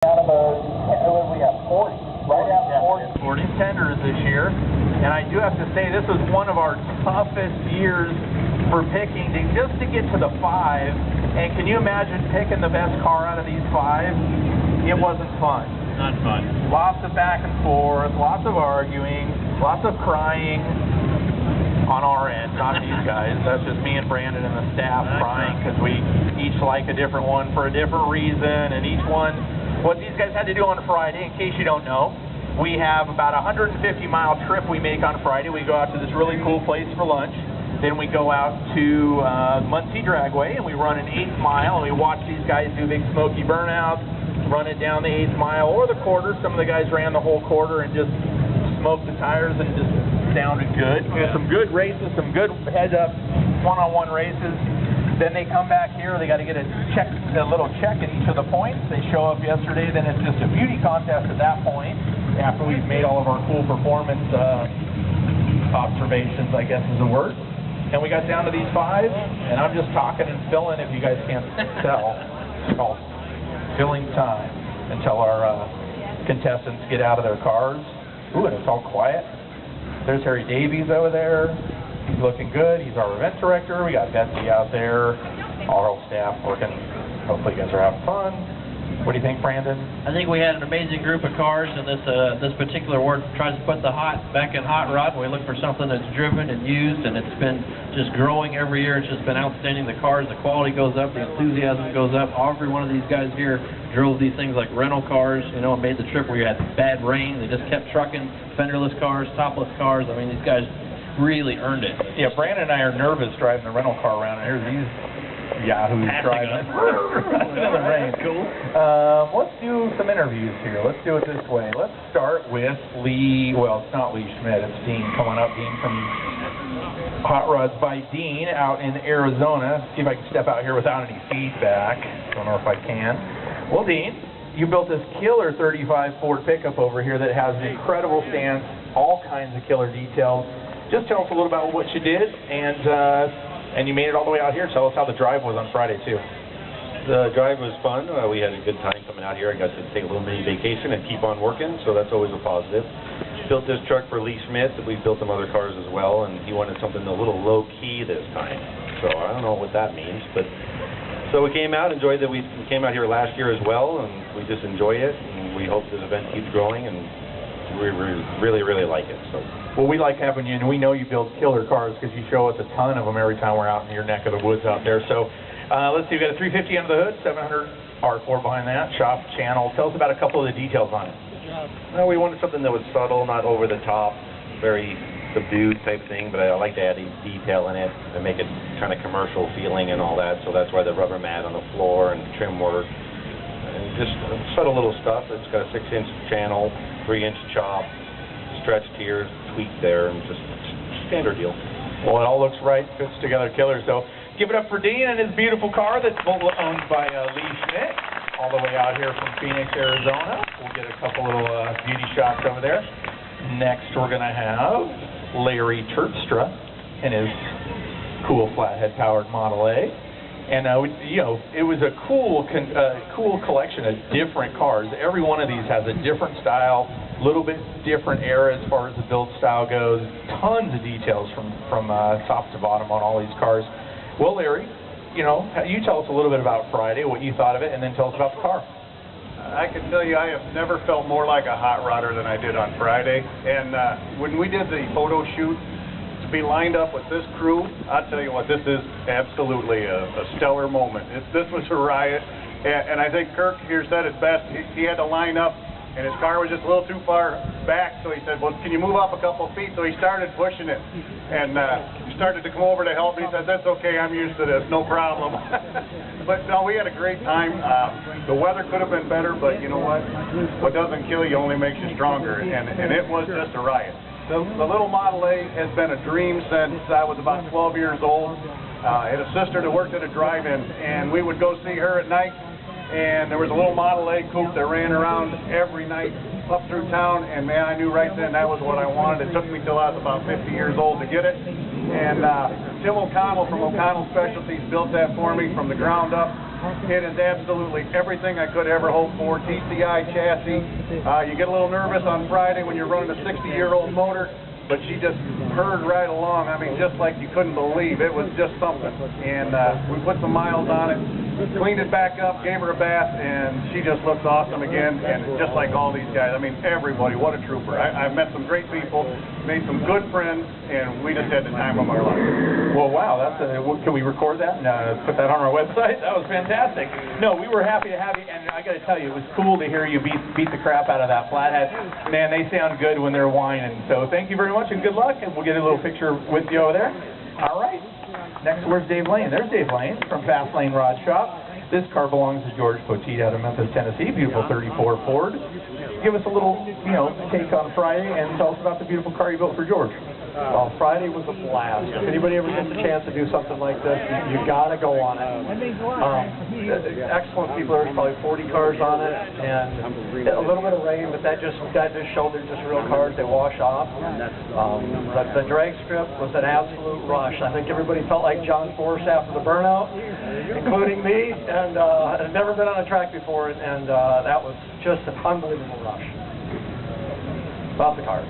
Out of we have 40, right at 40. 40 tenders this year, and I do have to say this was one of our toughest years for picking, just to get to the 5. And can you imagine picking the best car out of these 5? It wasn't fun. Not fun. Lots of back and forth, lots of arguing, lots of crying on our end, not these guys. That's just me and Brandon and the staff crying because we each like a different one for a different reason, and each one. What these guys had to do on Friday, in case you don't know, we have about a 150-mile trip we make on Friday. We go out to this really cool place for lunch. Then we go out to Muncie Dragway, and we run an 8th mile, and we watch these guys do big smoky burnouts, run it down the 8th mile or the quarter. Some of the guys ran the whole quarter and just smoked the tires and just sounded good. Some good races, some good heads-up one-on-one races. Then they come back here, they got to get a little check at each of the points. They show up yesterday, then it's just a beauty contest at that point, after we've made all of our cool performance observations, I guess is the word. And we got down to these 5, and I'm just talking and filling, if you guys can't tell. It's called filling time until our contestants get out of their cars. Ooh, and it's all quiet. There's Harry Davies over there. He's looking good. He's our event director. We got Betsy out there. Our whole staff working. Hopefully you guys are having fun. What do you think, Brandon? I think we had an amazing group of cars, and this particular award tries to put the hot back in hot rod. We look for something that's driven and used, and it's been just growing every year. It's just been outstanding. The cars, the quality goes up, the enthusiasm goes up. Every one of these guys here drove these things like rental cars, you know, and made the trip where you had bad rain. They just kept trucking fenderless cars, topless cars. I mean, these guys really earned it. Yeah, Brandon and I are nervous driving the rental car around, and here's these yahoos driving in the rain. Cool. Let's do some interviews here. Let's do it this way. Let's start with Lee. Well, it's not Lee Schmidt. It's Dean. Come on up, Dean, from Hot Rods by Dean out in Arizona. See if I can step out here without any feedback. Don't know if I can. Well, Dean, you built this killer 35 Ford pickup over here that has an incredible stance, all kinds of killer details. Just tell us a little about what you did, and you made it all the way out here. Tell us how the drive was on Friday, too. The drive was fun. We had a good time coming out here. I got to take a little mini vacation and keep on working, so that's always a positive. Built this truck for Lee Schmidt. We built some other cars as well, and he wanted something a little low-key this time. So I don't know what that means, but so we came out, enjoyed that. We came out here last year as well, and we just enjoy it, and we hope this event keeps growing, and we really, really like it. So. Well, we like having you, and we know you build killer cars because you show us a ton of them every time we're out in your neck of the woods out there. So let's see, we got a 350 under the hood, 700 R4 behind that, shop channel. Tell us about a couple of the details on it. Good job. Well, we wanted something that was subtle, not over the top, very subdued type thing, but I like to add detail in it and make it kind of commercial feeling and all that. So that's why the rubber mat on the floor and trim work. And just subtle little stuff. It's got a 6-inch channel, 3-inch chop, stretched here, tweaked there, and just standard deal. Well, it all looks right, fits together killer. So give it up for Dean and his beautiful car that's owned by Lee Schmidt, all the way out here from Phoenix, Arizona. We'll get a couple little beauty shots over there. Next, we're going to have Larry Terpstra and his cool flathead powered Model A. And, you know, it was a cool collection of different cars. Every one of these has a different style, a little bit different era as far as the build style goes. Tons of details from top to bottom on all these cars. Well, Larry, you know, you tell us a little bit about Friday, what you thought of it, and then tell us about the car. I can tell you I have never felt more like a hot rodder than I did on Friday. And when we did the photo shoot, be lined up with this crew, I'll tell you what, this is absolutely a stellar moment. This was a riot, and I think Kirk here said it best. He had to line up, and his car was just a little too far back, so he said, well, can you move up a couple feet? So he started pushing it, and he started to come over to help me. He said, that's okay, I'm used to this, no problem. But no, we had a great time. The weather could have been better, but you know what? What doesn't kill you only makes you stronger, and it was just a riot. The little Model A has been a dream since I was about 12 years old. I had a sister that worked at a drive-in, and we would go see her at night, and there was a little Model A coupe that ran around every night up through town, and man, I knew right then that was what I wanted. It took me till I was about 50 years old to get it, and Tim O'Connell from O'Connell Specialties built that for me from the ground up. It is absolutely everything I could ever hope for. TCI chassis. You get a little nervous on Friday when you're running a 60-year-old motor, but she just purred right along. I mean, just like you couldn't believe. It was just something. And we put some miles on it, cleaned it back up, gave her a bath, and she just looks awesome again. And just like all these guys, I mean, everybody, what a trooper. I've met some great people, made some good friends, and we just had the time of our lives. Well, wow, can we record that and put that on our website? That was fantastic. No, we were happy to have you, and I got to tell you, it was cool to hear you beat the crap out of that flathead. Man, they sound good when they're whining. So thank you very much, and good luck, and we'll get a little picture with you over there. All right. Next, where's Dave Lane? There's Dave Lane from Fast Lane Rod Shop. This car belongs to George Poteet out of Memphis, Tennessee. Beautiful 34 Ford. Give us a little, take on Friday and tell us about the beautiful car you built for George. Well, Friday was a blast. If anybody ever gets a chance to do something like this, you got to go on it. Excellent people. There's probably 40 cars on it, and a little bit of rain, but that just showed they're just real cars. They wash off. But the drag strip was an absolute rush. I think everybody felt like John Force after the burnout, including me, and had never been on a track before, and that was just an unbelievable rush. About the car.